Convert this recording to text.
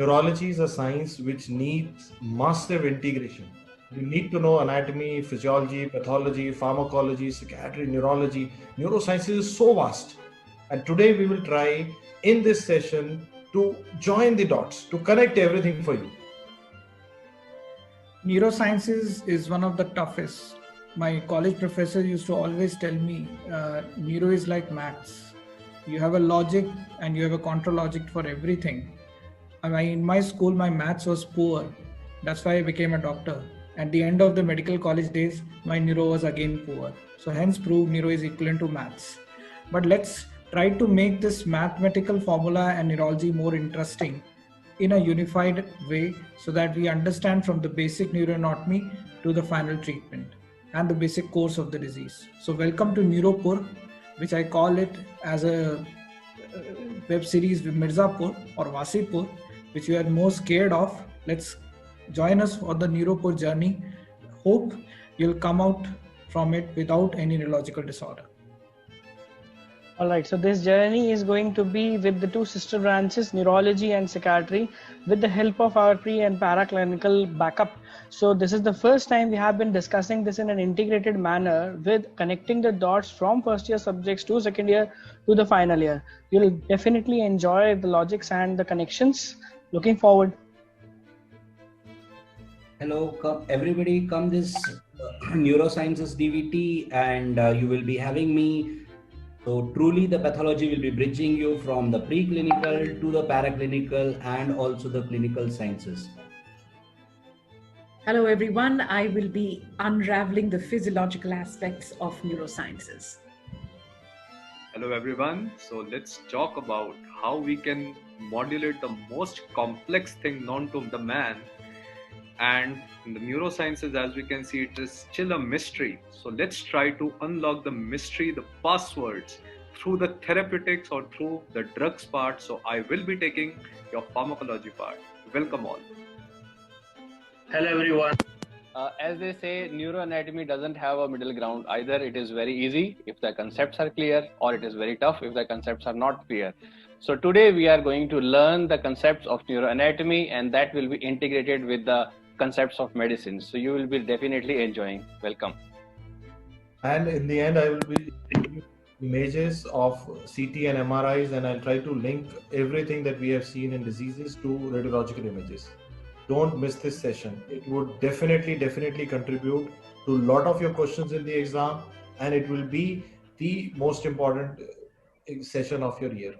Neurology is a science which needs massive integration. You need to know anatomy, physiology, pathology, pharmacology, psychiatry, neurology. Neurosciences is so vast. And today we will try in this session to join the dots, to connect everything for you. Neurosciences is one of the toughest. My college professor used to always tell me, neuro is like maths. You have a logic and you have a contra logic for everything. In my school, my maths was poor. That's why I became a doctor. At the end of the medical college days, my neuro was again poor. So hence prove neuro is equivalent to maths. But let's try to make this mathematical formula and neurology more interesting in a unified way so that we understand from the basic neuroanatomy to the final treatment and the basic course of the disease. So welcome to Neuropur, which I call it as a web series with Mirzapur or Wasipur, which you are more scared of. Let's join us for the Neuropur journey. Hope you'll come out from it without any neurological disorder. All right, so this journey is going to be with the two sister branches, neurology and psychiatry, with the help of our pre and paraclinical backup. So this is the first time we have been discussing this in an integrated manner with connecting the dots from first year subjects to second year to the final year. You'll definitely enjoy the logics and the connections. Looking forward. Hello, everybody, come this neurosciences DVT, and you will be having me. So truly the pathology will be bridging you from the preclinical to the paraclinical and also the clinical sciences. Hello everyone, I will be unraveling the physiological aspects of neurosciences. Hello everyone, so let's talk about how we can modulate the most complex thing known to the man. And in the neurosciences, as we can see, it is still a mystery. So let's try to unlock the mystery, the passwords, through the therapeutics or through the drugs part. So I will be taking your pharmacology part. Welcome all. Hello everyone. As they say, neuroanatomy doesn't have a middle ground. Either it is very easy if the concepts are clear, or it is very tough if the concepts are not clear. So today we are going to learn the concepts of neuroanatomy, and that will be integrated with the concepts of medicine. So you will be definitely enjoying. Welcome. And in the end, I will be taking images of CT and MRIs, and I'll try to link everything that we have seen in diseases to radiological images. Don't miss this session. It would definitely contribute to a lot of your questions in the exam, and it will be the most important session of your year.